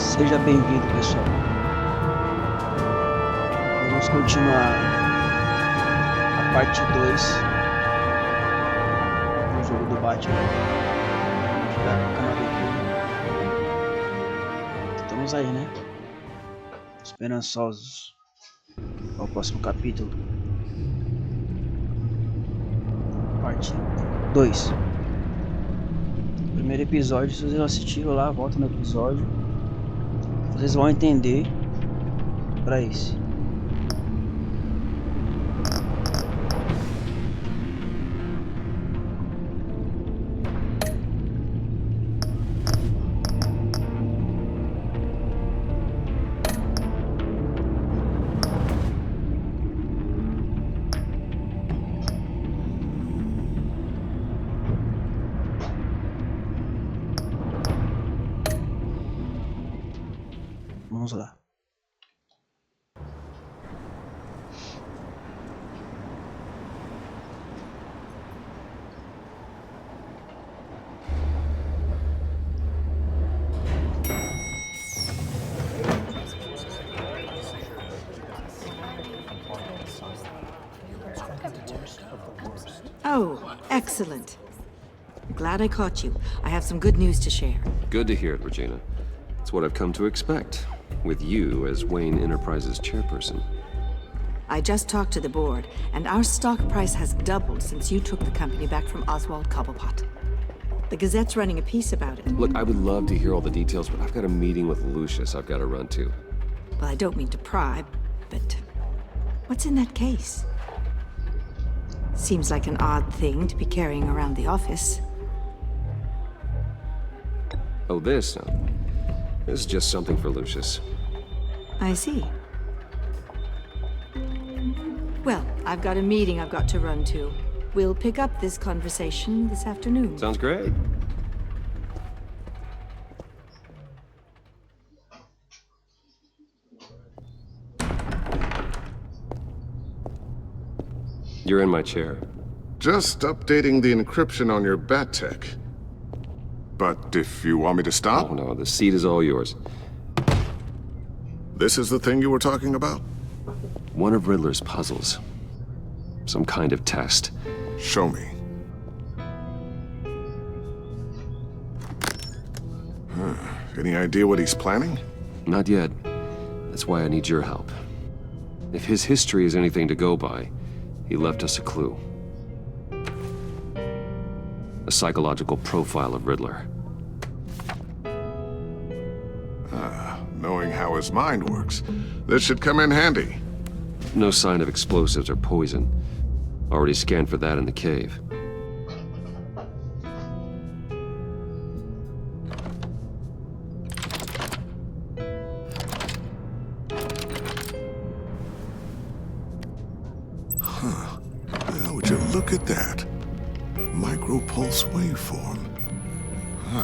Seja bem-vindo, pessoal. Vamos continuar a parte 2 do jogo do Batman. Vamos jogar com o canal do YouTube. Estamos aí, né? Esperançosos ao próximo capítulo. Parte 2. Primeiro episódio, se vocês não assistiram lá, volta no episódio. Vocês vão entender para esse. Vamos lá. Oh, excellent. Glad I caught you. I have some good news to share. Good to hear it, Regina. It's what I've come to expect, with you as Wayne Enterprises chairperson. I just talked to the board, and our stock price has doubled since you took the company back from Oswald Cobblepot. The Gazette's running a piece about it. Look, I would love to hear all the details, but I've got a meeting with Lucius I've got to run to. Well, I don't mean to pry, but what's in that case? Seems like an odd thing to be carrying around the office. Oh, this? No. This is just something for Lucius. I see. Well, I've got a meeting I've got to run to. We'll pick up this conversation this afternoon. Sounds great. You're in my chair. Just updating the encryption on your bat tech. But if you want me to stop... Oh, no, the seat is all yours. This is the thing you were talking about? One of Riddler's puzzles. Some kind of test. Show me. Any idea what he's planning? Not yet. That's why I need your help. If his history is anything to go by, he left us a clue. A psychological profile of Riddler. Knowing how his mind works, this should come in handy. No sign of explosives or poison. Already scanned for that in the cave. Would you look at that? Micropulse waveform.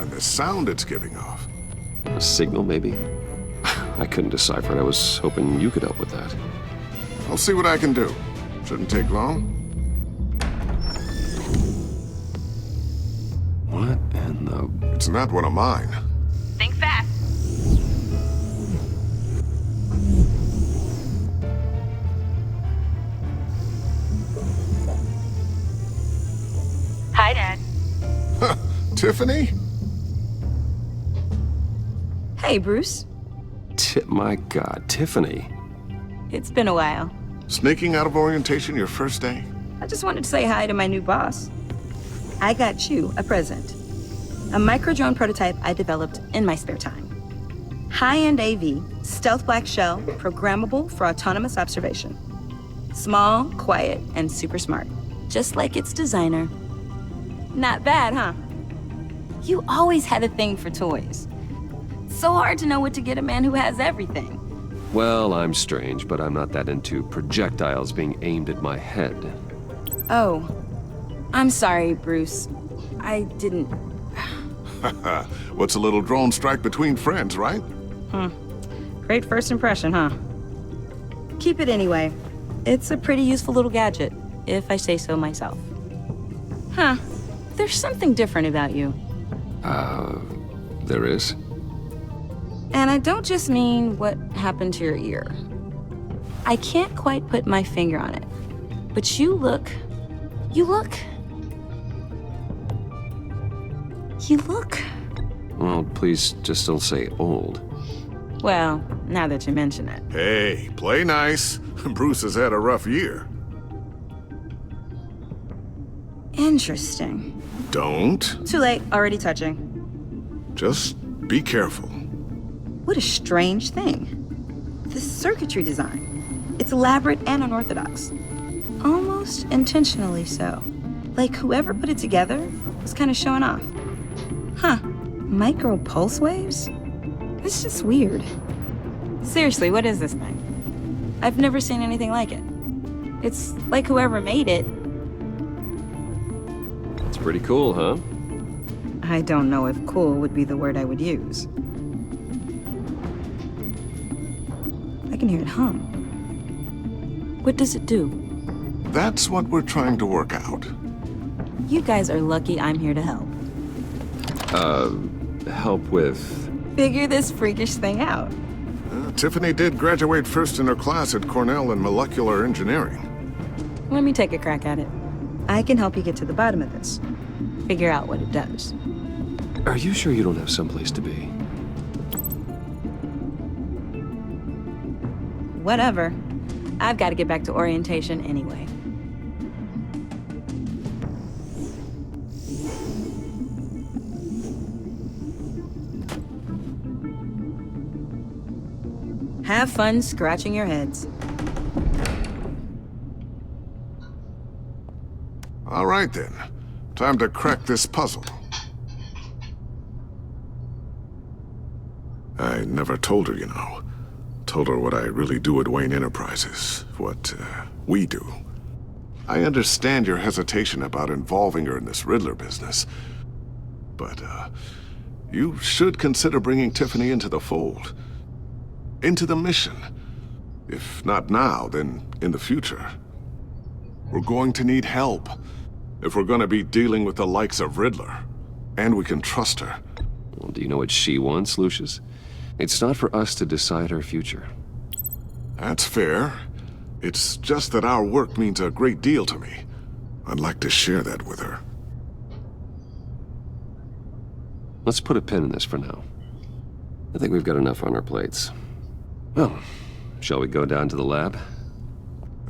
And the sound it's giving off. A signal, maybe? I couldn't decipher it. I was hoping you could help with that. I'll see what I can do. Shouldn't take long. What in the... It's not one of mine. Think fast. Hi, Dad. Tiffany? Hey, Bruce. My God, Tiffany. It's been a while. Sneaking out of orientation your first day? I just wanted to say hi to my new boss. I got you a present. A micro-drone prototype I developed in my spare time. High-end AV, stealth black shell, programmable for autonomous observation. Small, quiet, and super smart. Just like its designer. Not bad, huh? You always had a thing for toys. So hard to know what to get a man who has everything. Well, I'm strange, but I'm not that into projectiles being aimed at my head. Oh, I'm sorry, Bruce. I didn't... What's a little drone strike between friends, right? Great first impression, huh? Keep it anyway. It's a pretty useful little gadget, if I say so myself. Huh. There's something different about you. There is? And I don't just mean what happened to your ear. I can't quite put my finger on it, but you look... Well, please just don't say old. Well, now that you mention it. Hey, play nice. Bruce has had a rough year. Interesting. Don't. Too late, already touching. Just be careful. What a strange thing. The circuitry design. It's elaborate and unorthodox. Almost intentionally so. Like whoever put it together was kind of showing off. Huh. Micro pulse waves? It's just weird. Seriously, what is this thing? I've never seen anything like it. It's like whoever made it. It's pretty cool, huh? I don't know if cool would be the word I would use. I can hear it hum. What does it do? That's what we're trying to work out. You guys are lucky I'm here to help. Help with... Figure this freakish thing out. Tiffany did graduate first in her class at Cornell in molecular engineering. Let me take a crack at it. I can help you get to the bottom of this. Figure out what it does. Are you sure you don't have someplace to be? Whatever. I've got to get back to orientation anyway. Have fun scratching your heads. All right then. Time to crack this puzzle. I never told her, you know. Told her what I really do at Wayne Enterprises. What, we do. I understand your hesitation about involving her in this Riddler business. But, you should consider bringing Tiffany into the fold. Into the mission. If not now, then in the future. We're going to need help. If we're gonna be dealing with the likes of Riddler. And we can trust her. Well, do you know what she wants, Lucius? It's not for us to decide her future. That's fair. It's just that our work means a great deal to me. I'd like to share that with her. Let's put a pin in this for now. I think we've got enough on our plates. Well, shall we go down to the lab?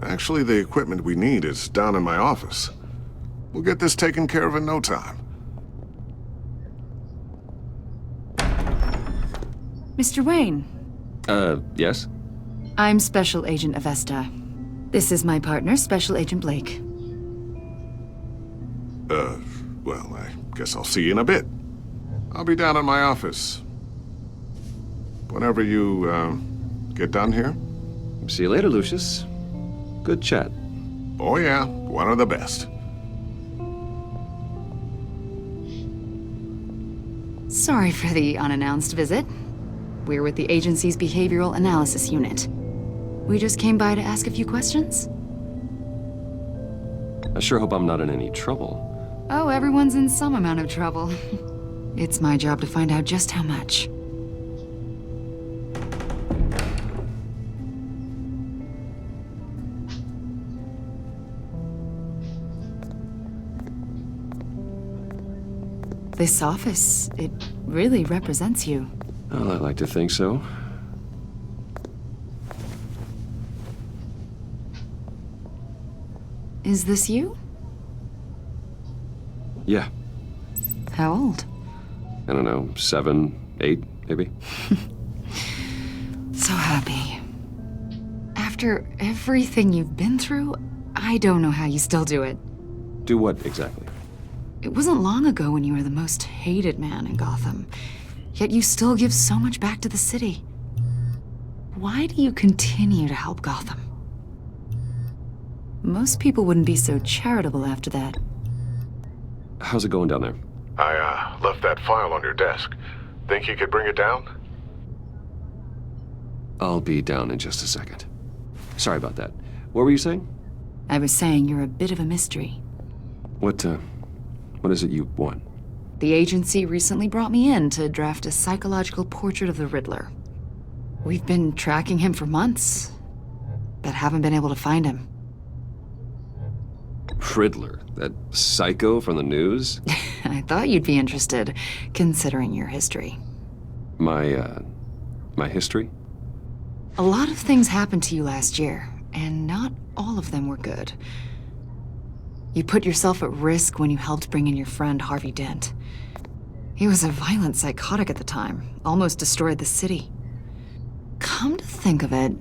Actually, the equipment we need is down in my office. We'll get this taken care of in no time. Mr. Wayne. Yes? I'm Special Agent Avesta. This is my partner, Special Agent Blake. Well, I guess I'll see you in a bit. I'll be down in my office. Whenever you, get done here. See you later, Lucius. Good chat. Oh yeah, one of the best. Sorry for the unannounced visit. We're with the agency's Behavioral Analysis Unit. We just came by to ask a few questions. I sure hope I'm not in any trouble. Oh, everyone's in some amount of trouble. It's my job to find out just how much. This office, it really represents you. Well, I like to think so. Is this you? Yeah. How old? I don't know, 7, 8, maybe? So happy. After everything you've been through, I don't know how you still do it. Do what, exactly? It wasn't long ago when you were the most hated man in Gotham. Yet you still give so much back to the city. Why do you continue to help Gotham? Most people wouldn't be so charitable after that. How's it going down there? I, left that file on your desk. Think you could bring it down? I'll be down in just a second. Sorry about that. What were you saying? I was saying you're a bit of a mystery. What is it you want? The agency recently brought me in to draft a psychological portrait of the Riddler. We've been tracking him for months, but haven't been able to find him. Riddler, that psycho from the news? I thought you'd be interested, considering your history. My history? A lot of things happened to you last year, and not all of them were good. You put yourself at risk when you helped bring in your friend Harvey Dent. He was a violent psychotic at the time, almost destroyed the city. Come to think of it,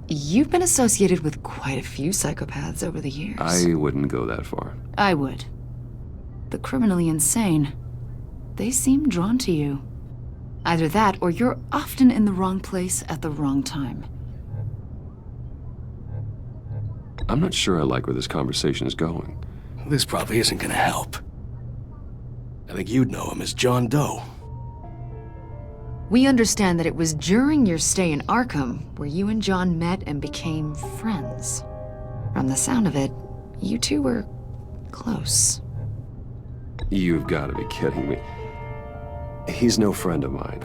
you've been associated with quite a few psychopaths over the years. I wouldn't go that far. I would. The criminally insane. They seem drawn to you. Either that, or you're often in the wrong place at the wrong time. I'm not sure I like where this conversation is going. This probably isn't gonna help. I think you'd know him as John Doe. We understand that it was during your stay in Arkham where you and John met and became friends. From the sound of it, you two were close. You've got to be kidding me. He's no friend of mine.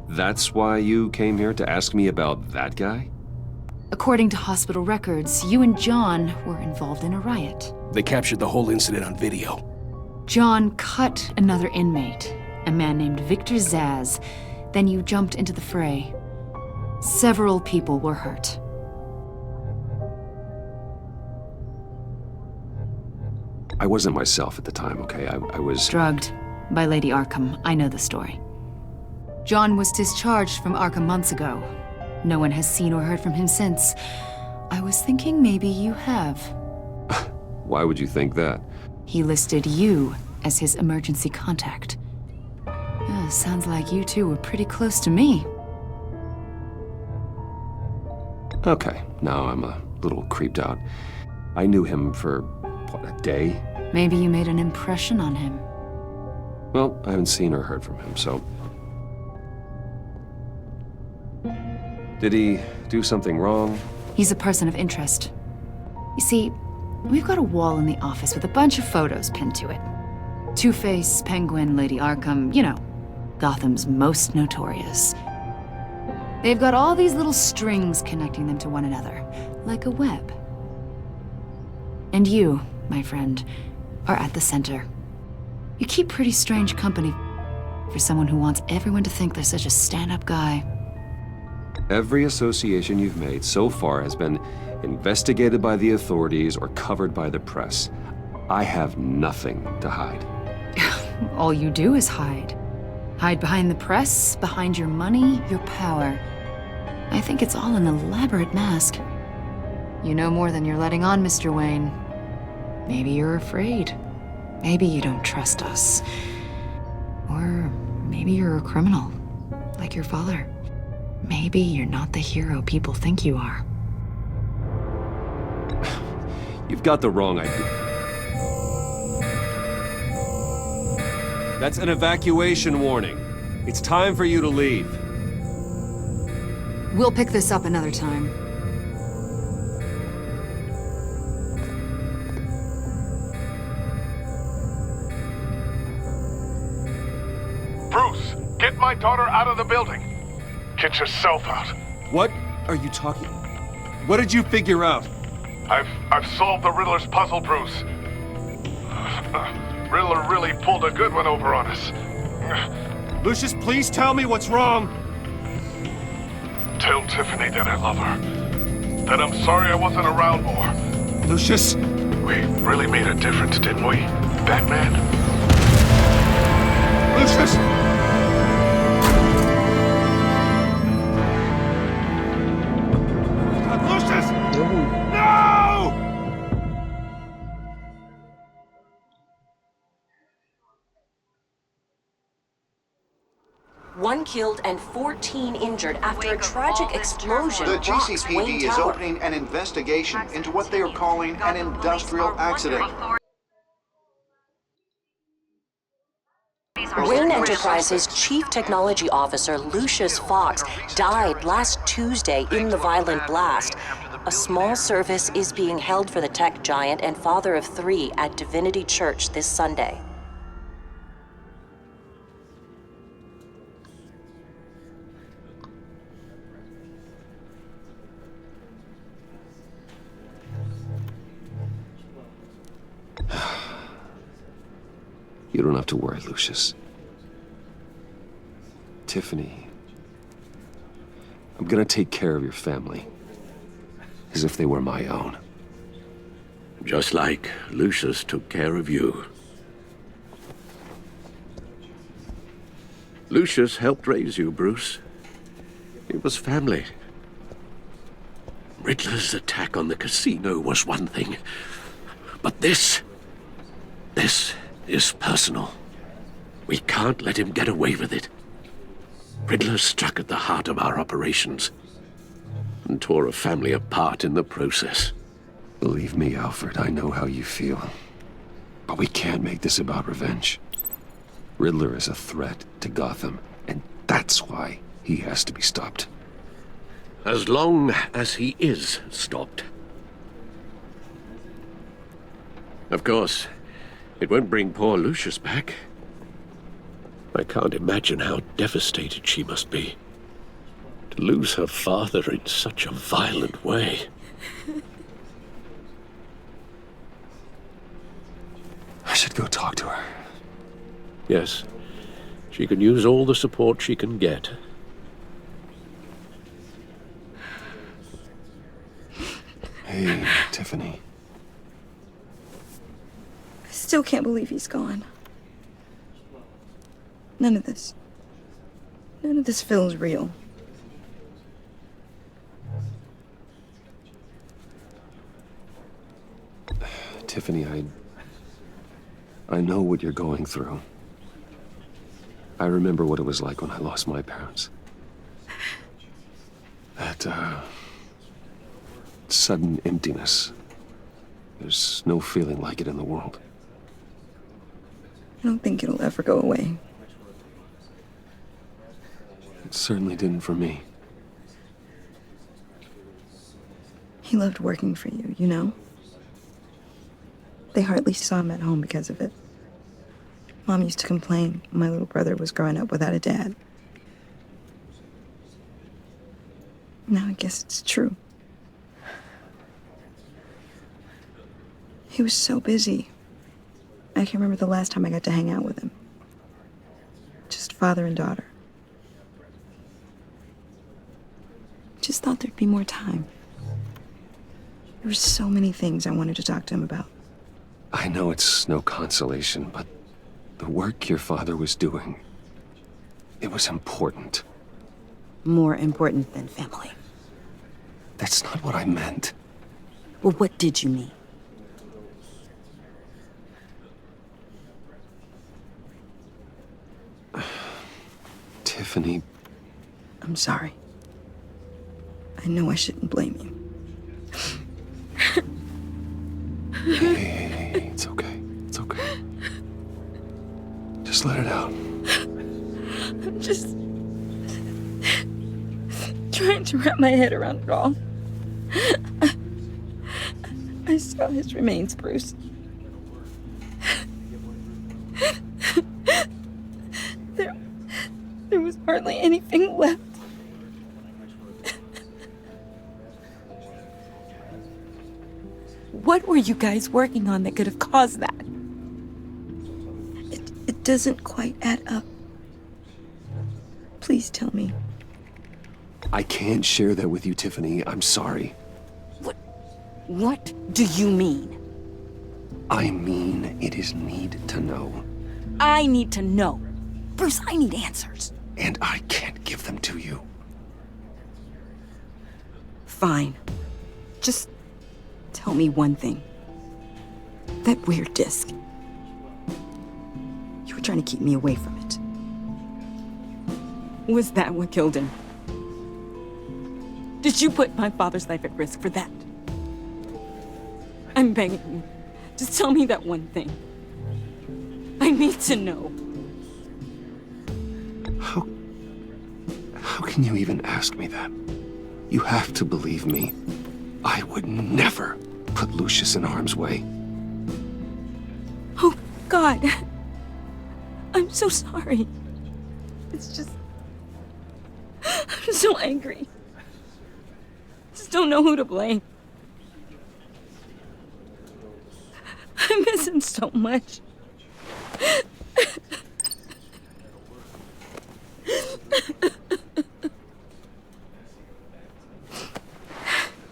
That's why you came here to ask me about that guy? According to hospital records, you and John were involved in a riot. They captured the whole incident on video. John cut another inmate, a man named Victor Zaz. Then you jumped into the fray. Several people were hurt. I wasn't myself at the time, okay? I was... Drugged by Lady Arkham. I know the story. John was discharged from Arkham months ago. No one has seen or heard from him since. I was thinking maybe you have. Why would you think that? He listed you as his emergency contact. Sounds like you two were pretty close to me. Okay, now I'm a little creeped out. I knew him for, what, a day? Maybe you made an impression on him. Well, I haven't seen or heard from him, so... Did he do something wrong? He's a person of interest. You see, we've got a wall in the office with a bunch of photos pinned to it. Two-Face, Penguin, Lady Arkham, you know, Gotham's most notorious. They've got all these little strings connecting them to one another, like a web. And you, my friend, are at the center. You keep pretty strange company for someone who wants everyone to think they're such a stand-up guy. Every association you've made so far has been investigated by the authorities or covered by the press. I have nothing to hide. All you do is hide. Hide behind the press, behind your money, your power. I think it's all an elaborate mask. You know more than you're letting on, Mr. Wayne. Maybe you're afraid. Maybe you don't trust us. Or maybe you're a criminal, like your father. Maybe you're not the hero people think you are. You've got the wrong idea. That's an evacuation warning. It's time for you to leave. We'll pick this up another time. Bruce, get my daughter out of the building. Get yourself out. What are you talking? What did you figure out? I've solved the Riddler's puzzle, Bruce. Riddler really pulled a good one over on us. Lucius, please tell me what's wrong. Tell Tiffany that I love her. That I'm sorry I wasn't around more. Lucius? We really made a difference, didn't we, Batman? Lucius! Lucius! No! One killed and 14 injured after a tragic explosion. The rocks GCPD Wayne is Tower. opening an investigation into what they are calling an industrial accident. Wayne Enterprises' chief technology officer, Lucius Fox, died last Tuesday in the violent blast. A small service is being held for the tech giant and father of 3 at Divinity Church this Sunday. You don't have to worry, Lucius. Tiffany, I'm gonna take care of your family. As if they were my own. Just like Lucius took care of you. Lucius helped raise you, Bruce. It was family. Riddler's attack on the casino was one thing. But this is personal. We can't let him get away with it. Riddler struck at the heart of our operations and tore a family apart in the process. Believe me, Alfred, I know how you feel. But we can't make this about revenge. Riddler is a threat to Gotham, and that's why he has to be stopped. As long as he is stopped. Of course, it won't bring poor Lucius back. I can't imagine how devastated she must be. To lose her father in such a violent way. I should go talk to her. Yes, she can use all the support she can get. Hey, Tiffany. I still can't believe he's gone. None of this feels real. Tiffany, I know what you're going through. I remember what it was like when I lost my parents. That, sudden emptiness. There's no feeling like it in the world. I don't think it'll ever go away. It certainly didn't for me. He loved working for you, you know? They hardly saw him at home because of it. Mom used to complain my little brother was growing up without a dad. Now I guess it's true. He was so busy. I can remember the last time I got to hang out with him. Just father and daughter. Just thought there'd be more time. There were so many things I wanted to talk to him about. I know it's no consolation, but the work your father was doing, it was important. More important than family. That's not what I meant. Well, what did you mean? Tiffany. I'm sorry. I know I shouldn't blame you. Hey, it's okay. It's okay. Just let it out. I'm just trying to wrap my head around it all. I saw his remains, Bruce. There was hardly anything left. What were you guys working on that could have caused that? It doesn't quite add up. Please tell me. I can't share that with you, Tiffany. I'm sorry. What do you mean? I mean, it is need to know. I need to know. Bruce, I need answers. And I can't give them to you. Fine. Just tell me one thing. That weird disc. You were trying to keep me away from it. Was that what killed him? Did you put my father's life at risk for that? I'm begging you. Just tell me that one thing. I need to know. How can you even ask me that? You have to believe me. I would never put Lucius in harm's way. Oh, God. I'm so sorry. It's just... I'm so angry. Just don't know who to blame. I miss him so much.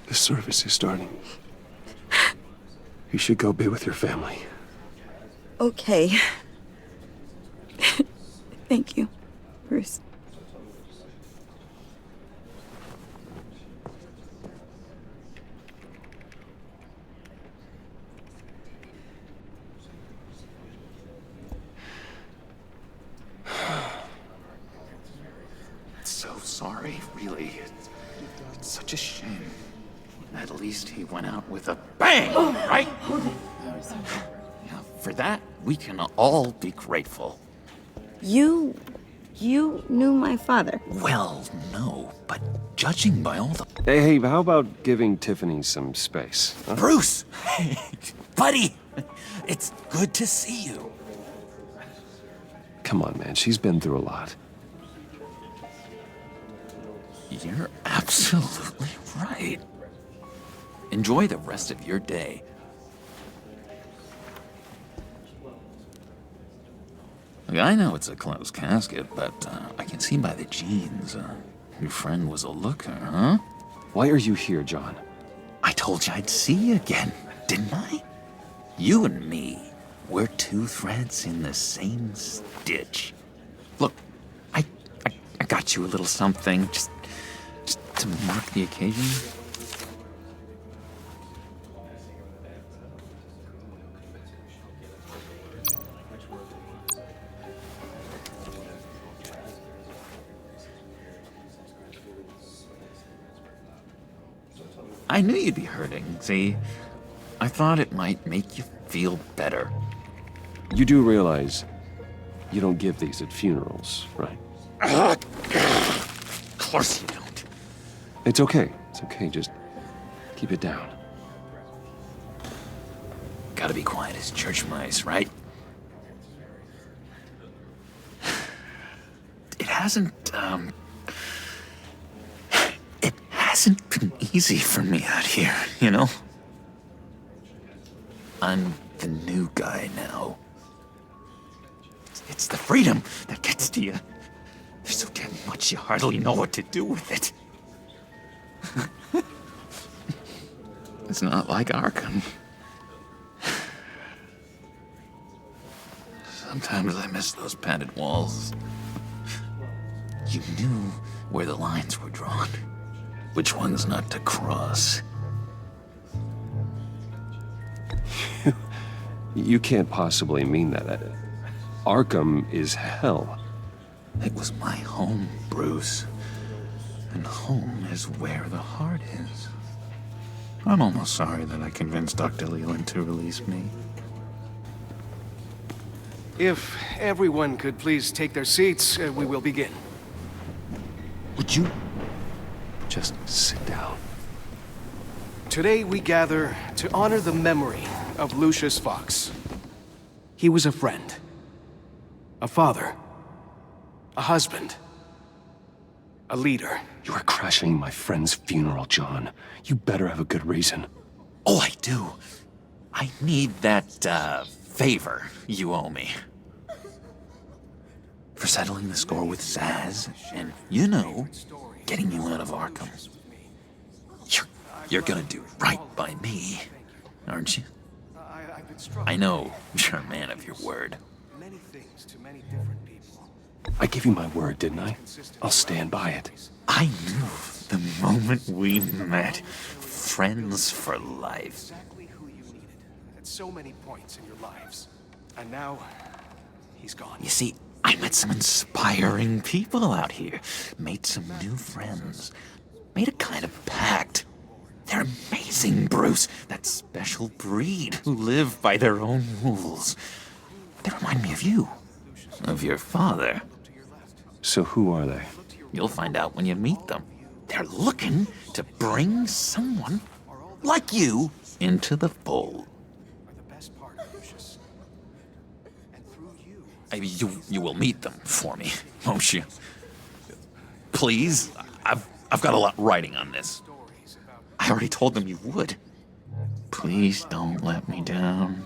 The service is starting. You should go be with your family. Okay. Thank you, Bruce. So sorry, really. It's such a shame. At least he went out with a bang, right? Yeah, for that, we can all be grateful. You knew my father. Well, no, but judging by all the... Hey, how about giving Tiffany some space? Huh? Bruce! Buddy! It's good to see you. Come on, man. She's been through a lot. You're absolutely right. Enjoy the rest of your day. Look, I know it's a closed casket, but I can see by the jeans, your friend was a looker, huh? Why are you here, John? I told you I'd see you again, didn't I? You and me, we're two threads in the same stitch. Look, I got you a little something, just to mark the occasion. I knew you'd be hurting, see? I thought it might make you feel better. You do realize you don't give these at funerals, right? Of course you don't. It's okay. It's okay. Just keep it down. Gotta be quiet as church mice, right? It hasn't been easy for me out here, you know? I'm the new guy now. It's the freedom that gets to you. There's so damn much you hardly know what to do with it. It's not like Arkham. Sometimes I miss those padded walls. You knew where the lines were drawn. Which ones not to cross. You can't possibly mean that. Arkham is hell. It was my home, Bruce. And home is where the heart is. I'm almost sorry that I convinced Dr. Leland to release me. If everyone could please take their seats, we will begin. Would you Just sit down. Today we gather to honor the memory of Lucius Fox. He was a friend, a father, a husband, a leader. You are crashing my friend's funeral, John. You better have a good reason. Oh, I do. I need that, favor you owe me. For settling the score with Zaz, and, you know, getting you out of Arkham. You're gonna do right by me, aren't you? I know you're a man of your word. Many things to many different people. I gave you my word, didn't I? I'll stand by it. I knew the moment we met. Friends for life. Exactly who you needed at so many points in your lives. And now, he's gone. You see, I met some inspiring people out here. Made some new friends. Made a kind of pact. They're amazing, Bruce. That special breed who live by their own rules. They remind me of you. Of your father. So who are they? You'll find out when you meet them. They're looking to bring someone like you into the fold. You will meet them for me, won't you? Please? I've got a lot riding on this. I already told them you would. Please don't let me down.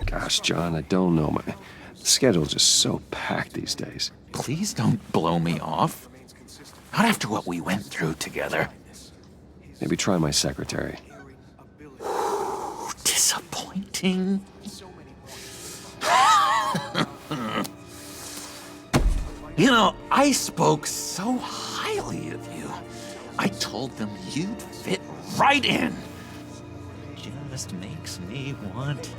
Gosh, John, I don't know. My schedule's just so packed these days. Please don't blow me off. Not after what we went through together. Maybe try my secretary. Disappointing. You know, I spoke so highly of you. I told them you'd fit right in. Just makes me want,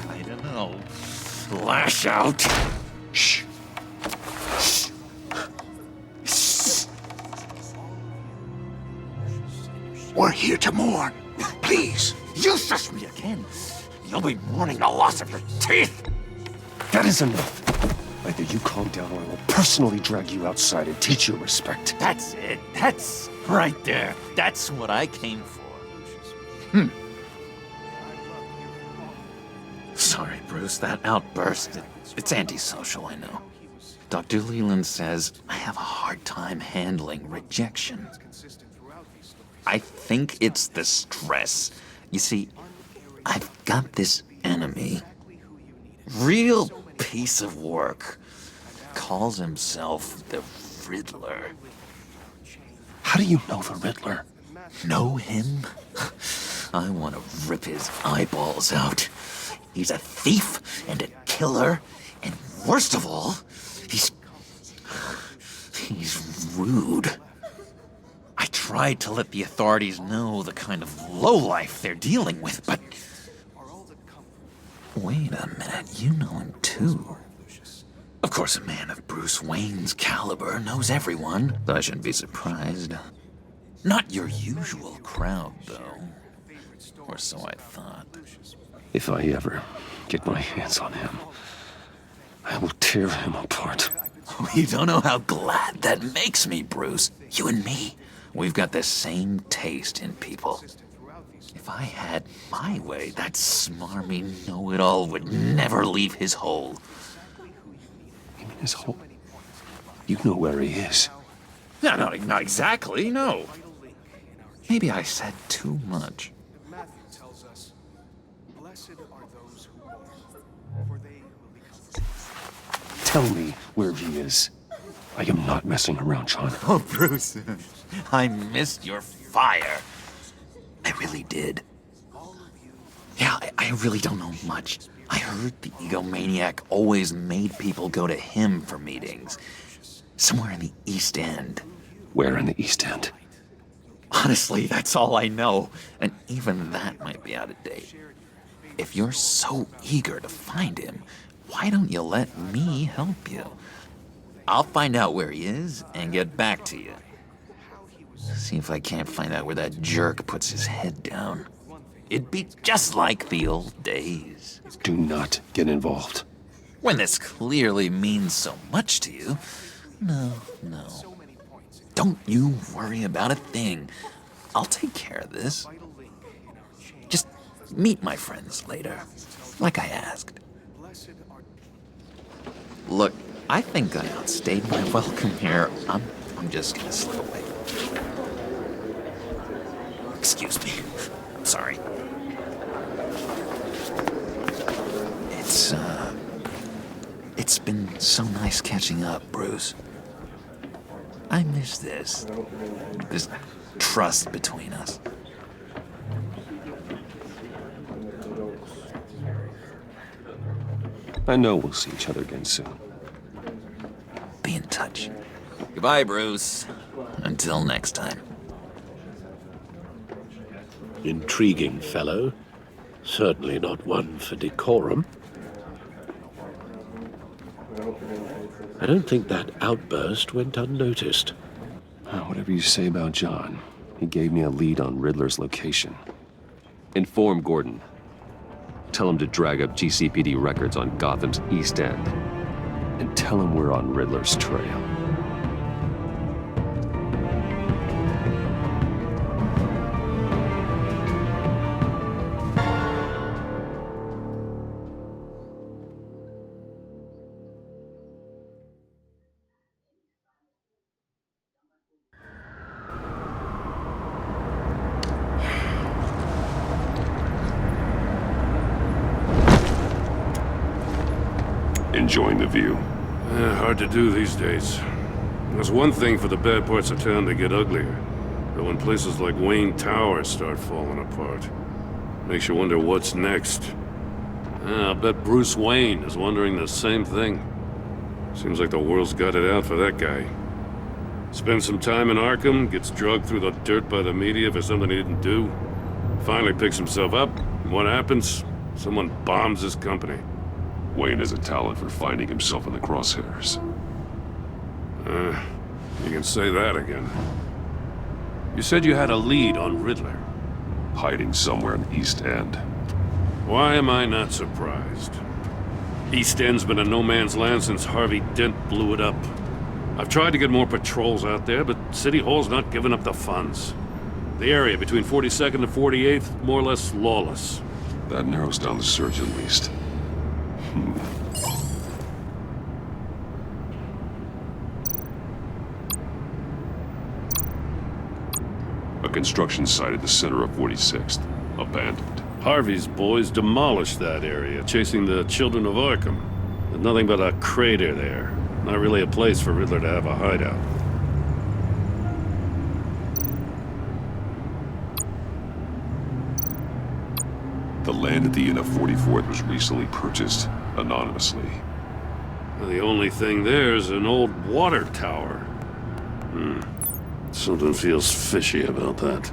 I don't know, lash out. Shh. We're here to mourn. Please. You shush me again. You'll be mourning the loss of your teeth. That is enough. Either you calm down or I will personally drag you outside and teach you respect. That's it. That's right there. That's what I came for. Sorry, Bruce. That outburst, it's antisocial, I know. Dr. Leland says I have a hard time handling rejection. I think it's the stress. You see, I've got this enemy. Real piece of work. Calls himself the Riddler. How do you know the Riddler? Know him? I want to rip his eyeballs out. He's a thief and a killer, and worst of all, he's rude. I tried to let the authorities know the kind of lowlife they're dealing with, but... Wait a minute, you know him too. Of course, a man of Bruce Wayne's caliber knows everyone, so I shouldn't be surprised. Not your usual crowd, though. Or so I thought. If I ever get my hands on him, I will tear him apart. You don't know how glad that makes me, Bruce. You and me, we've got the same taste in people. If I had my way, that smarmy know-it-all would never leave his hole. You mean his hole? You know where he is. No, not exactly, no. Maybe I said too much. Tell me where he is. I am not messing around, John. Oh, Bruce, I missed your fire. I really did. Yeah, I really don't know much. I heard the egomaniac always made people go to him for meetings. Somewhere in the East End. Where in the East End? Honestly, that's all I know. And even that might be out of date. If you're so eager to find him, why don't you let me help you? I'll find out where he is and get back to you. See if I can't find out where that jerk puts his head down. It'd be just like the old days. Do not get involved. When this clearly means so much to you. No. Don't you worry about a thing. I'll take care of this. Just meet my friends later, like I asked. Look, I think I outstayed my welcome here. I'm just gonna slip away. Excuse me. I'm sorry. It's been so nice catching up, Bruce. I miss this trust between us. I know we'll see each other again soon. Be in touch. Goodbye, Bruce. Until next time. Intriguing fellow. Certainly not one for decorum. I don't think that outburst went unnoticed. Whatever you say about John, he gave me a lead on Riddler's location. Inform Gordon. Tell him to drag up GCPD records on Gotham's East End. And tell him we're on Riddler's trail. Enjoying the view? Hard to do these days. It's one thing for the bad parts of town to get uglier, but when places like Wayne Tower start falling apart, makes you wonder what's next. I'll bet Bruce Wayne is wondering the same thing. Seems like the world's got it out for that guy. Spends some time in Arkham, gets dragged through the dirt by the media for something he didn't do. Finally picks himself up, and what happens? Someone bombs his company. Wayne has a talent for finding himself in the crosshairs. You can say that again. You said you had a lead on Riddler. Hiding somewhere in the East End. Why am I not surprised? East End's been a no-man's land since Harvey Dent blew it up. I've tried to get more patrols out there, but City Hall's not giving up the funds. The area between 42nd and 48th, more or less lawless. That narrows down the search at least. A construction site at the center of 46th. Abandoned. Harvey's boys demolished that area, chasing the children of Arkham. There's nothing but a crater there. Not really a place for Riddler to have a hideout. The land at the inn of 44th was recently purchased anonymously. The only thing there is an old water tower. Something feels fishy about that.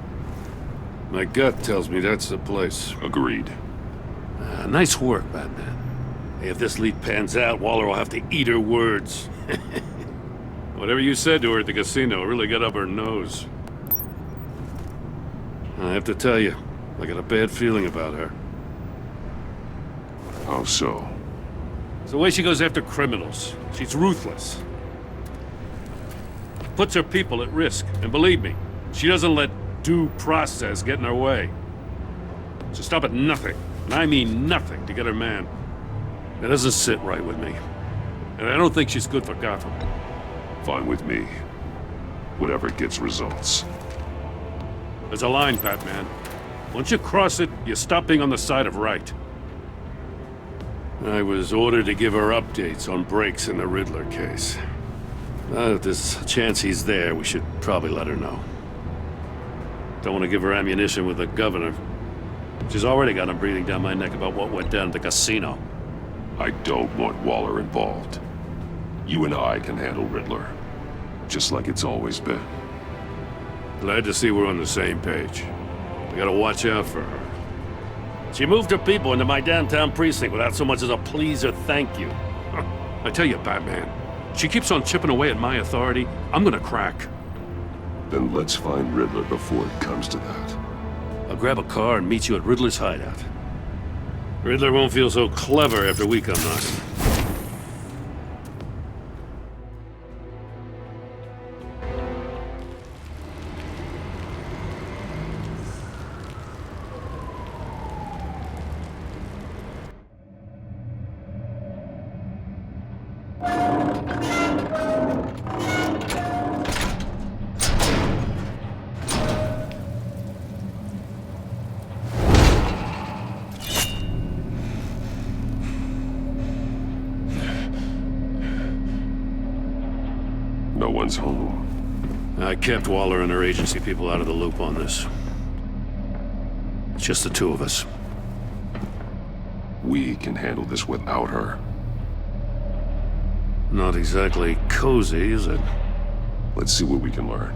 My gut tells me that's the place. Agreed. Nice work, Batman. Hey, if this lead pans out, Waller will have to eat her words. Whatever you said to her at the casino really got up her nose. I have to tell you, I got a bad feeling about her. How so? It's the way she goes after criminals. She's ruthless. Puts her people at risk, and believe me, she doesn't let due process get in her way. She'll stop at nothing, and I mean nothing, to get her man. That doesn't sit right with me. And I don't think she's good for Gotham. Fine with me. Whatever gets results. There's a line, Batman. Once you cross it, you stop being on the side of right. I was ordered to give her updates on breaks in the Riddler case. If there's a chance he's there, we should probably let her know. Don't want to give her ammunition with the governor. She's already got him breathing down my neck about what went down at the casino. I don't want Waller involved. You and I can handle Riddler. Just like it's always been. Glad to see we're on the same page. We gotta watch out for her. She moved her people into my downtown precinct without so much as a please or thank you. I tell you, Batman, she keeps on chipping away at my authority, I'm gonna crack. Then let's find Riddler before it comes to that. I'll grab a car and meet you at Riddler's hideout. Riddler won't feel so clever after we come knocking. No one's home. I kept Waller and her agency people out of the loop on this. It's just the two of us. We can handle this without her. Not exactly cozy, is it? Let's see what we can learn.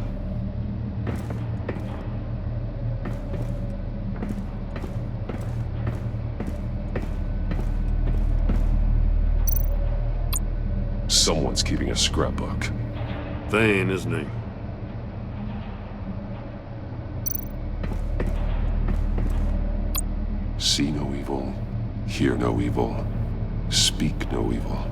Someone's keeping a scrapbook. Vain, isn't he? See no evil, hear no evil, speak no evil.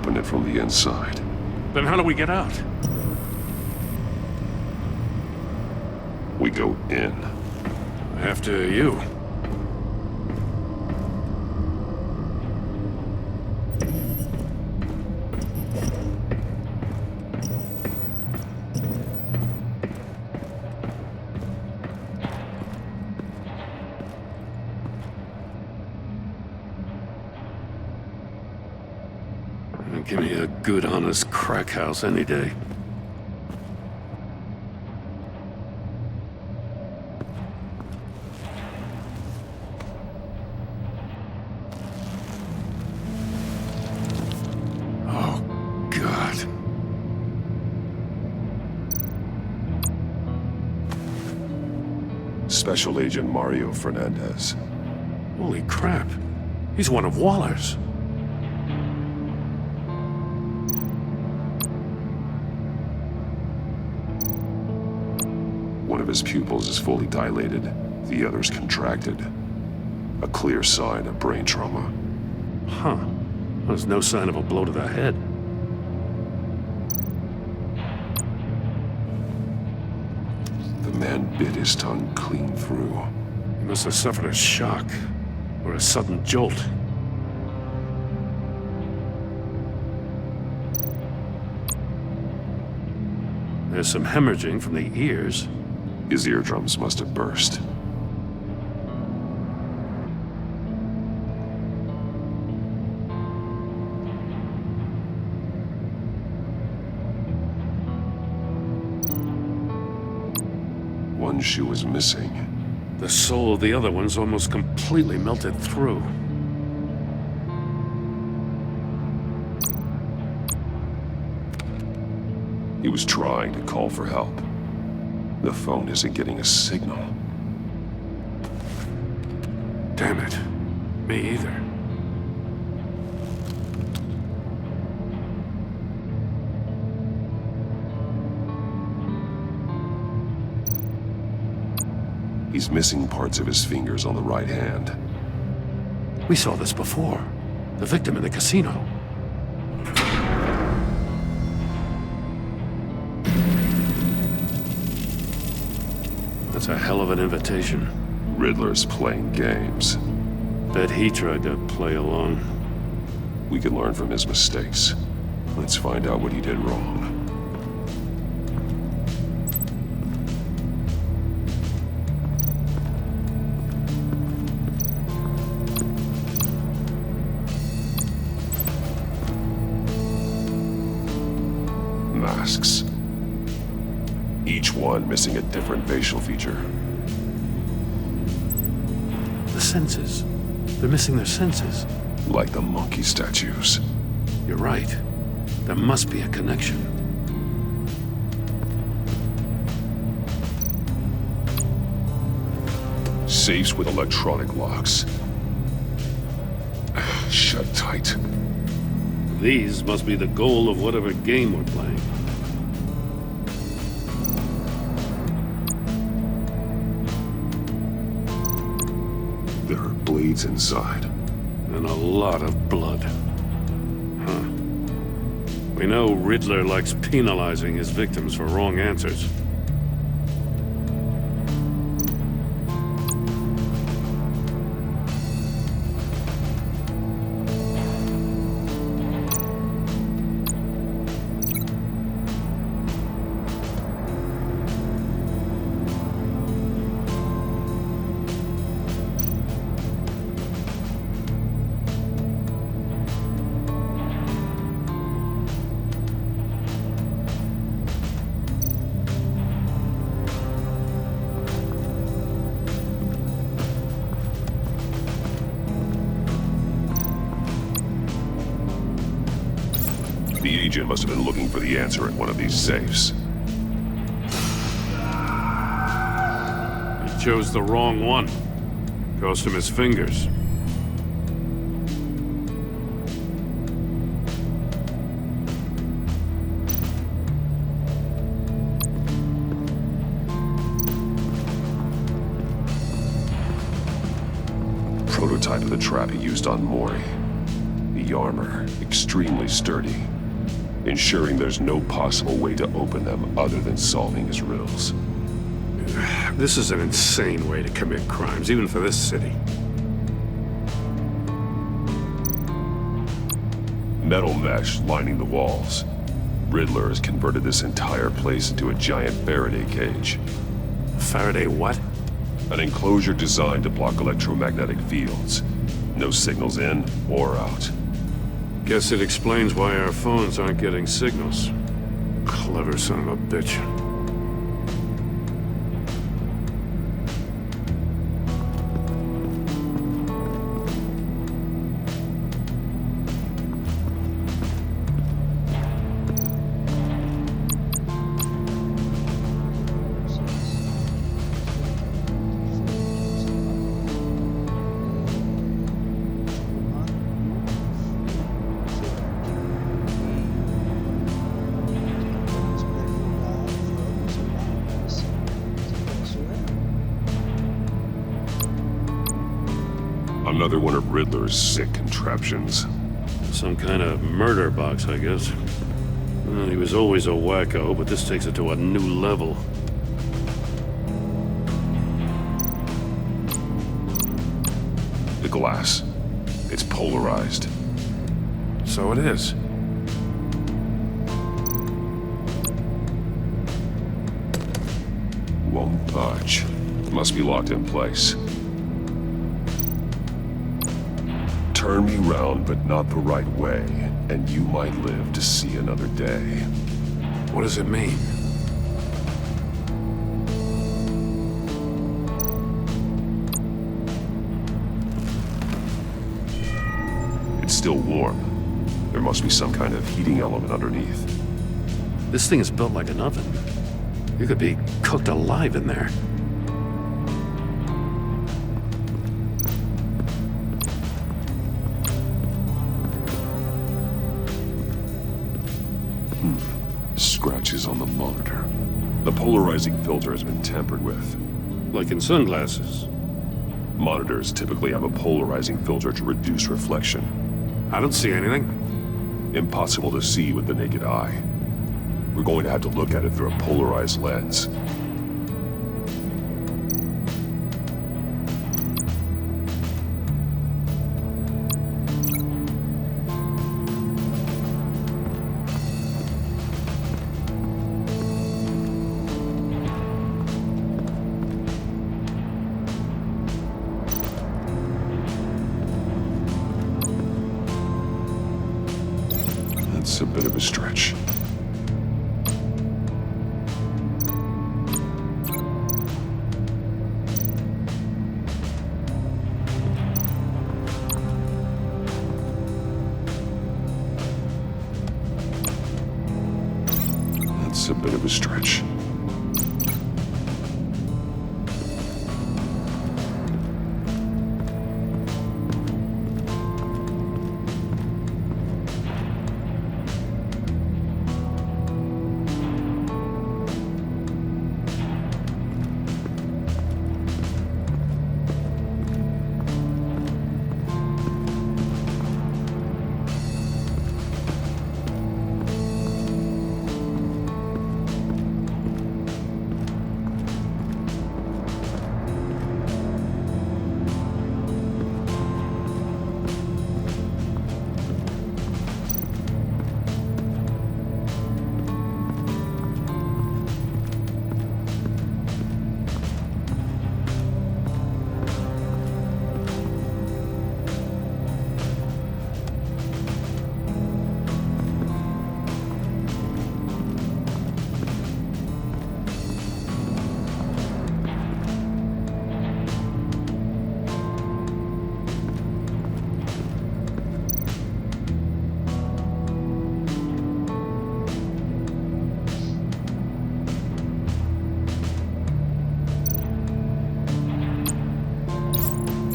open it from the inside. Then how do we get out? We go in. After you. Give me a good, honest crack house any day. Oh, God. Special Agent Mario Fernandez. Holy crap. He's one of Waller's. One of his pupils is fully dilated, the other's contracted. A clear sign of brain trauma. Huh. There's no sign of a blow to the head. The man bit his tongue clean through. He must have suffered a shock, or a sudden jolt. There's some hemorrhaging from the ears. His eardrums must have burst. One shoe is missing. The sole of the other one's almost completely melted through. He was trying to call for help. The phone isn't getting a signal. Damn it. Me either. He's missing parts of his fingers on the right hand. We saw this before. The victim in the casino. That's a hell of an invitation. Riddler's playing games. Bet he tried to play along. We can learn from his mistakes. Let's find out what he did wrong. Masks. Each one missing a different facial feature. The senses. They're missing their senses. Like the monkey statues. You're right. There must be a connection. Safes with electronic locks. Shut tight. These must be the goal of whatever game we're playing. There are blades inside. And a lot of blood. Huh. We know Riddler likes penalizing his victims for wrong answers. The agent must have been looking for the answer in one of these safes. He chose the wrong one. Cost him his fingers. Prototype of the trap he used on Mori. He heavy armor, extremely sturdy, ensuring there's no possible way to open them other than solving his riddles. This is an insane way to commit crimes, even for this city. Metal mesh lining the walls. Riddler has converted this entire place into a giant Faraday cage. Faraday what? An enclosure designed to block electromagnetic fields. No signals in or out. Guess it explains why our phones aren't getting signals. Clever son of a bitch. Another one of Riddler's sick contraptions. Some kind of murder box, I guess. Well, he was always a wacko, but this takes it to a new level. The glass. It's polarized. So it is. Won't budge. Must be locked in place. Turn me round, but not the right way, and you might live to see another day. What does it mean? It's still warm. There must be some kind of heating element underneath. This thing is built like an oven. You could be cooked alive in there. Scratches on the monitor. The polarizing filter has been tampered with. Like in sunglasses. Monitors typically have a polarizing filter to reduce reflection. I don't see anything. Impossible to see with the naked eye. We're going to have to look at it through a polarized lens. That's a bit of a stretch. That's a bit of a stretch.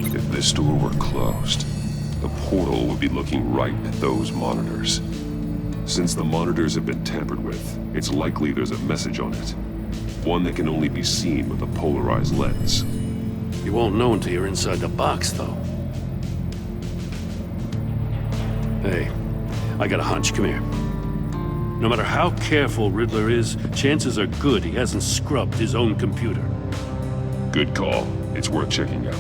If this door were closed, the portal would be looking right at those monitors. Since the monitors have been tampered with, it's likely there's a message on it. One that can only be seen with a polarized lens. You won't know until you're inside the box, though. Hey, I got a hunch. Come here. No matter how careful Riddler is, chances are good he hasn't scrubbed his own computer. Good call. It's worth checking out.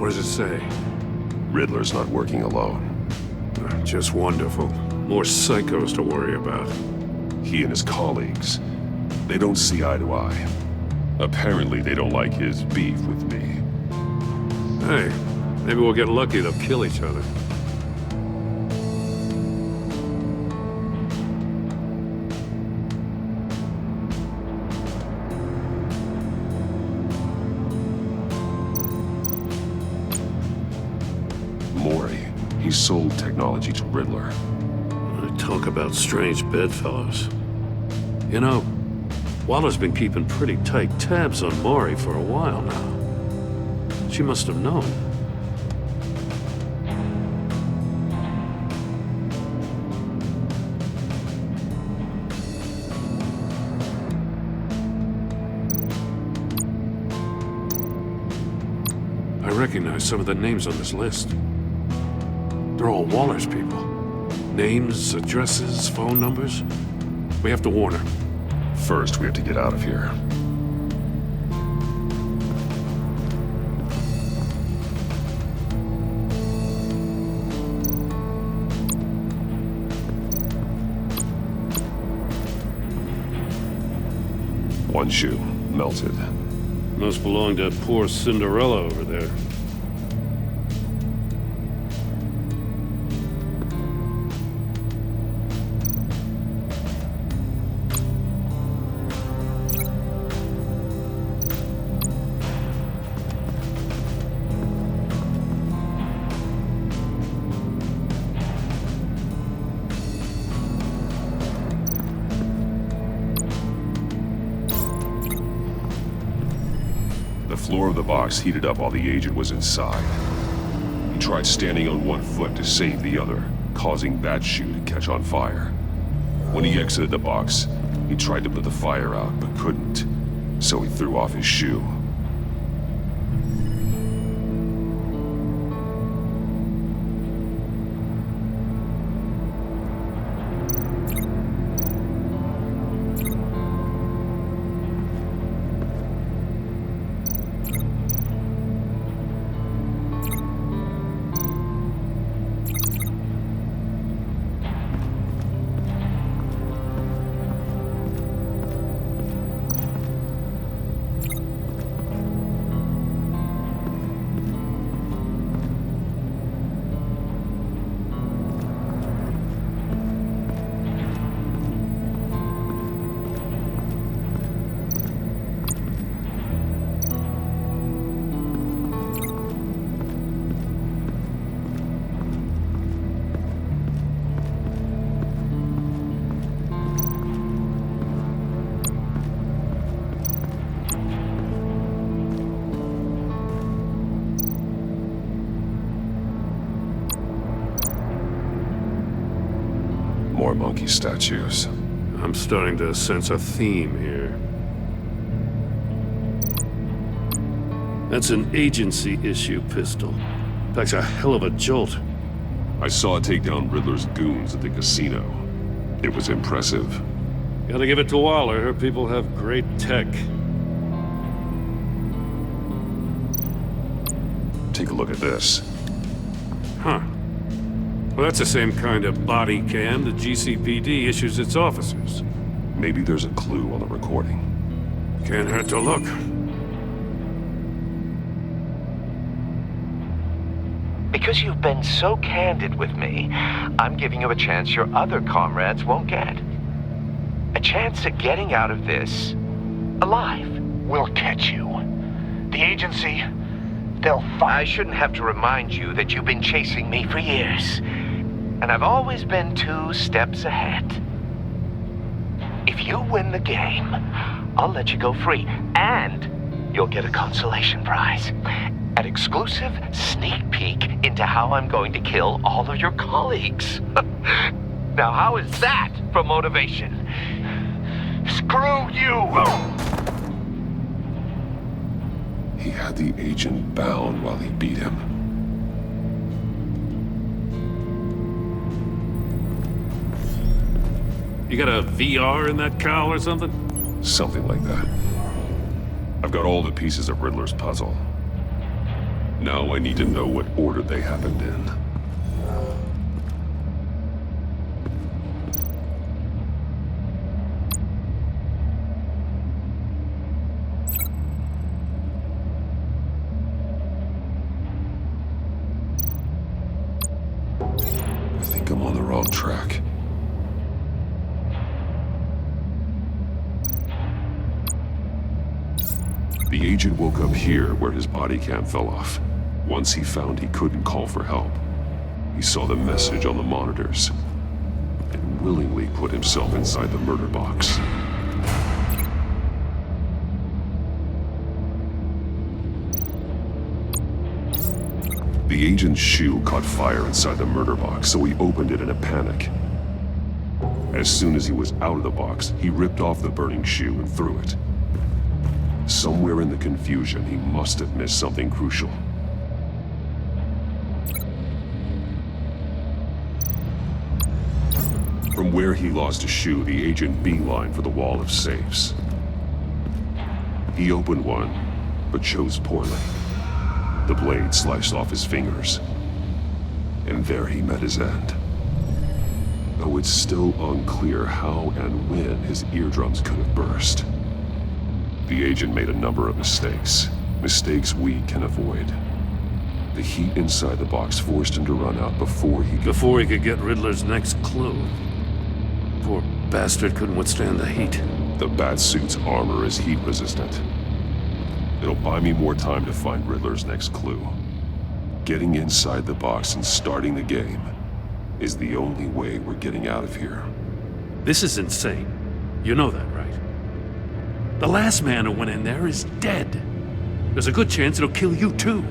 What does it say? Riddler's not working alone. Just wonderful. More psychos to worry about. He and his colleagues, they don't see eye to eye. Apparently they don't like his beef with me. Hey, maybe we'll get lucky. They'll kill each other. Mori, he sold technology to Riddler. Talk about strange bedfellows. You know, Waller's been keeping pretty tight tabs on Mori for a while now. She must have known. I recognize some of the names on this list. They're all Waller's people. Names, addresses, phone numbers. We have to warn her. First, we have to get out of here. One shoe, melted. Must belong to poor Cinderella over there. The floor of the box heated up while the agent was inside. He tried standing on one foot to save the other, causing that shoe to catch on fire. When he exited the box, he tried to put the fire out, but couldn't, so he threw off his shoe. More monkey statues. I'm starting to sense a theme here. That's an agency issue pistol. Packs a hell of a jolt. I saw it take down Riddler's goons at the casino. It was impressive. Gotta give it to Waller. Her people have great tech. Take a look at this. Huh. Well, that's the same kind of body cam the GCPD issues its officers. Maybe there's a clue on the recording. Can't hurt to look. Because you've been so candid with me, I'm giving you a chance your other comrades won't get. A chance at getting out of this alive. We'll catch you. The agency, they'll find... I shouldn't have to remind you that you've been chasing me for years. And I've always been 2 steps ahead. If you win the game, I'll let you go free. And you'll get a consolation prize. An exclusive sneak peek into how I'm going to kill all of your colleagues. Now, how is that for motivation? Screw you! He had the agent bound while he beat him. You got a VR in that cowl or something? Something like that. I've got all the pieces of Riddler's puzzle. Now I need to know what order they happened in. I think I'm on the wrong track. The agent woke up here where his body cam fell off. Once he found he couldn't call for help, he saw the message on the monitors and willingly put himself inside the murder box. The agent's shoe caught fire inside the murder box, so he opened it in a panic. As soon as he was out of the box, he ripped off the burning shoe and threw it. Somewhere in the confusion, he must have missed something crucial. From where he lost a shoe, the agent beelined for the wall of safes. He opened one, but chose poorly. The blade sliced off his fingers, and there he met his end. Though it's still unclear how and when his eardrums could have burst. The agent made a number of mistakes. Mistakes we can avoid. The heat inside the box forced him to run out before he could get Riddler's next clue. Poor bastard couldn't withstand the heat. The Batsuit's armor is heat resistant. It'll buy me more time to find Riddler's next clue. Getting inside the box and starting the game is the only way we're getting out of here. This is insane. You know that, right? The last man who went in there is dead. There's a good chance it'll kill you too.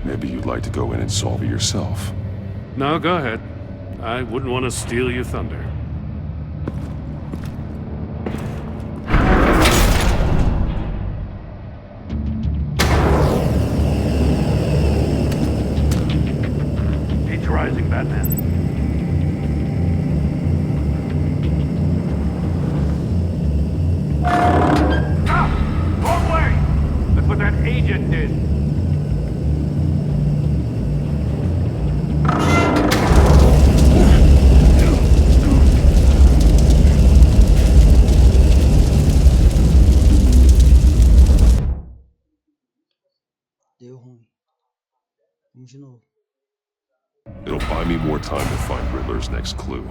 Maybe you'd like to go in and solve it yourself. No, go ahead. I wouldn't want to steal your thunder. Heat's rising, Batman. Wrong way! That's what that agent did. Deu ruim. Vamos de novo. It'll buy me more time to find Riddler's next clue.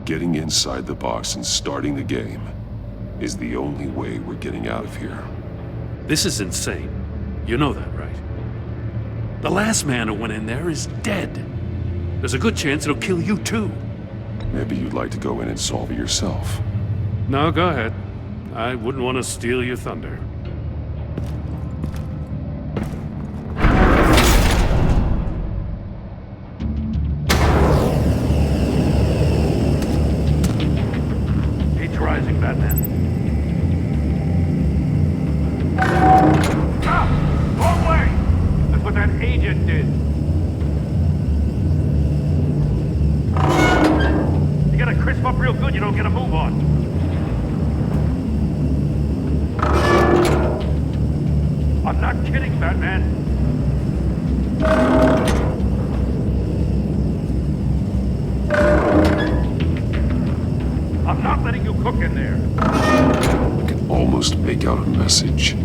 Getting inside the box and starting the game is the only way we're getting out of here. This is insane. You know that, right? The last man who went in there is dead. There's a good chance it'll kill you too. Maybe you'd like to go in and solve it yourself. No, go ahead. I wouldn't want to steal your thunder. Heat's rising, Batman. Wrong way! That's what that agent did. You gotta crisp up real good, you don't get a move on. I'm not kidding, Batman. I'm not letting you cook in there. I can almost make out a message.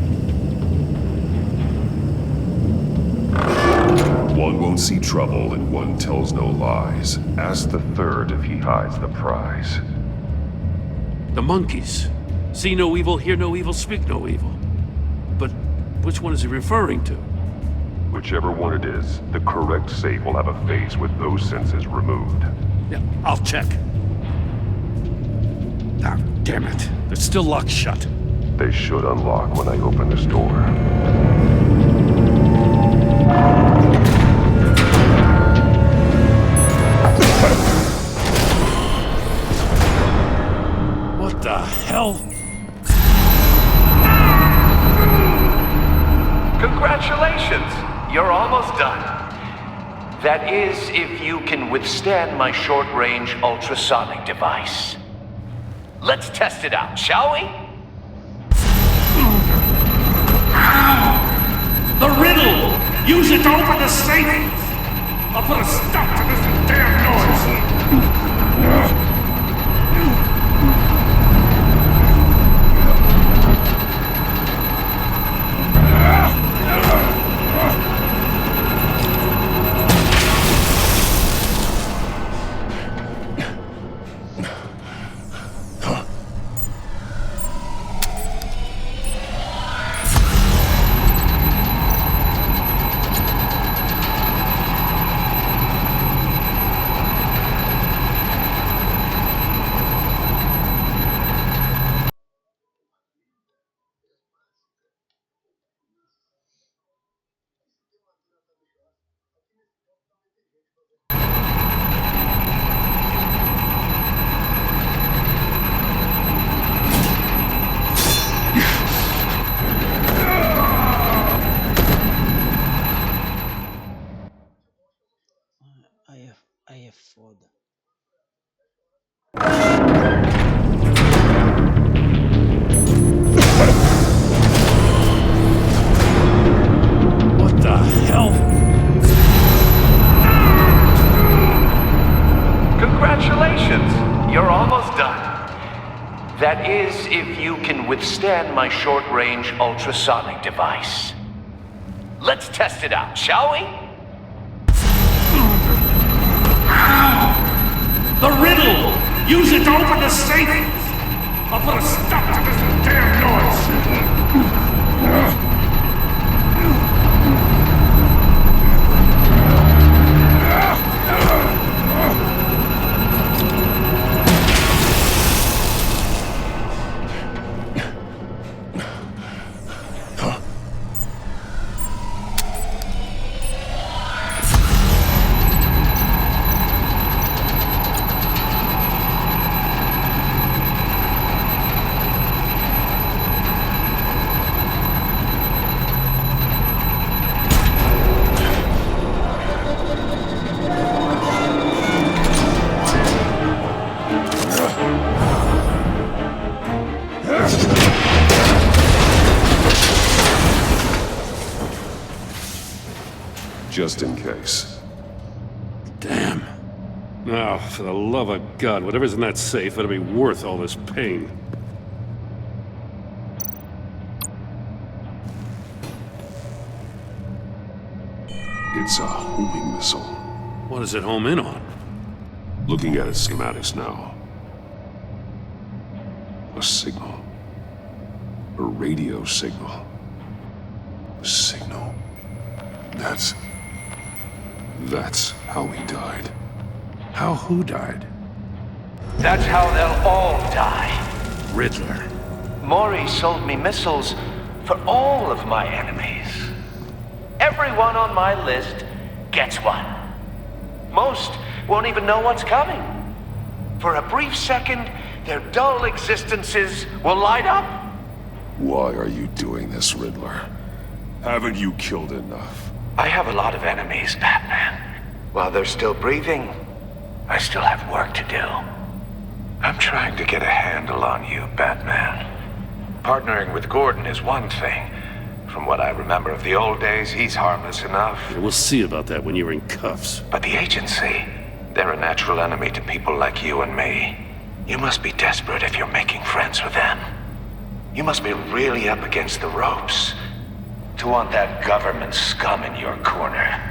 One won't see trouble and one tells no lies. Ask the third if he hides the prize. The monkeys. See no evil, hear no evil, speak no evil. But which one is he referring to? Whichever one it is, the correct safe will have a face with those senses removed. Yeah, I'll check. Ah, damn it. They're still locked shut. They should unlock when I open this door. the hell? Congratulations! You're almost done. That is, if you can withstand my short-range ultrasonic device. Let's test it out, shall we? The riddle! Use it to open the safe! I'll put a stop to this damn noise! Aí é foda. What the hell? Congratulations! You're almost done. That is, if you can withstand my short-range ultrasonic device. Let's test it out, shall we? The riddle! Use it to open the safe! I'll put a stop to this damn noise! Just in case. Damn. Now, for the love of God, whatever's in that safe better be worth all this pain. It's a homing missile. What does it home in on? Looking at its schematics now. A signal. A radio signal. A signal. That's how he died. How who died? That's how they'll all die. Riddler. Maury sold me missiles for all of my enemies. Everyone on my list gets one. Most won't even know what's coming. For a brief second, their dull existences will light up. Why are you doing this, Riddler? Haven't you killed enough? I have a lot of enemies, Batman. While they're still breathing, I still have work to do. I'm trying to get a handle on you, Batman. Partnering with Gordon is one thing. From what I remember of the old days, he's harmless enough. Yeah, we'll see about that when you're in cuffs. But the agency, they're a natural enemy to people like you and me. You must be desperate if you're making friends with them. You must be really up against the ropes to want that government scum in your corner.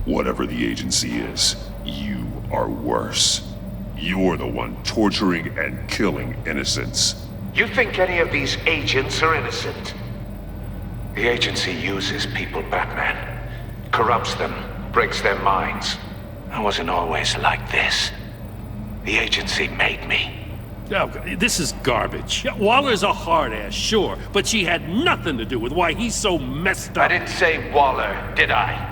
Whatever the agency is, you are worse. You're the one torturing and killing innocents. You think any of these agents are innocent? The agency uses people, Batman. Corrupts them, breaks their minds. I wasn't always like this. The agency made me. Oh, this is garbage. Yeah, Waller's a hard-ass, sure, but she had nothing to do with why he's so messed up. I didn't say Waller, did I?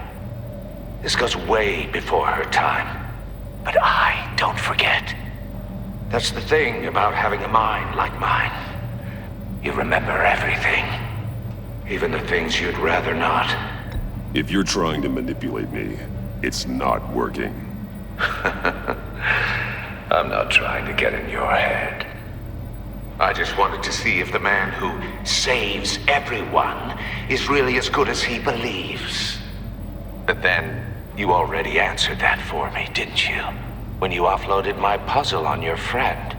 This goes way before her time. But I don't forget. That's the thing about having a mind like mine. You remember everything. Even the things you'd rather not. If you're trying to manipulate me, it's not working. I'm not trying to get in your head. I just wanted to see if the man who saves everyone is really as good as he believes. But then, you already answered that for me, didn't you? When you offloaded my puzzle on your friend.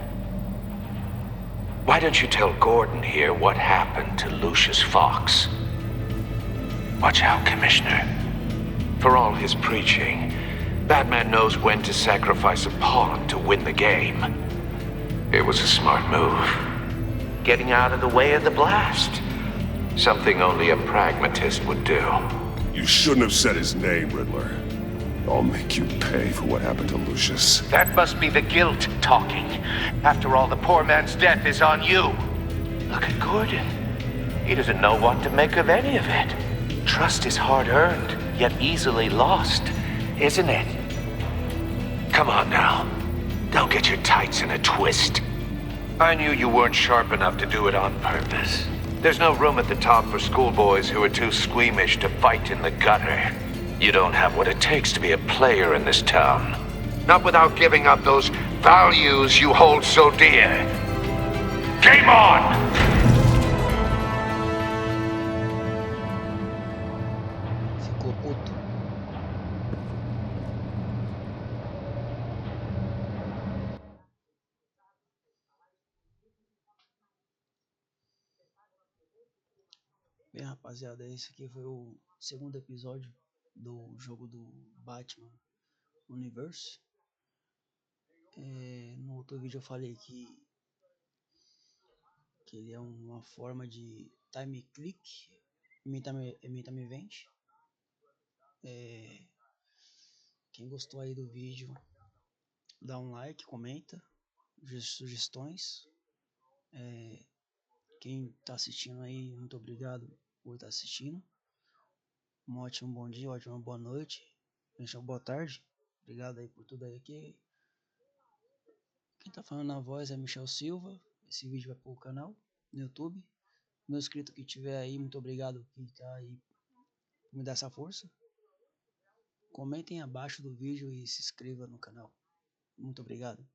Why don't you tell Gordon here what happened to Lucius Fox? Watch out, Commissioner. For all his preaching, Batman knows when to sacrifice a pawn to win the game. It was a smart move. Getting out of the way of the blast. Something only a pragmatist would do. You shouldn't have said his name, Riddler. I'll make you pay for what happened to Lucius. That must be the guilt talking. After all, the poor man's death is on you. Look at Gordon. He doesn't know what to make of any of it. Trust is hard-earned, yet easily lost, isn't it? Come on now. Don't get your tights in a twist. I knew you weren't sharp enough to do it on purpose. There's no room at the top for schoolboys who are too squeamish to fight in the gutter. You don't have what it takes to be a player in this town. Not without giving up those values you hold so dear. Game on! Ficou puto. Bem, rapaziada, esse aqui foi o segundo episódio do jogo do Batman Universe. No outro vídeo eu falei que ele é uma forma de time click, time event. Quem gostou aí do vídeo, dá um like, comenta, sugestões. Quem tá assistindo aí, muito obrigado por estar assistindo. Um ótimo bom dia, ótima boa noite, uma boa tarde. Obrigado aí por tudo aí aqui. Quem tá falando na voz é Michel Silva. Esse vídeo vai pro canal no YouTube. Meu inscrito que tiver aí, muito obrigado que tá aí por me dar essa força. Comentem abaixo do vídeo e se inscreva no canal. Muito obrigado.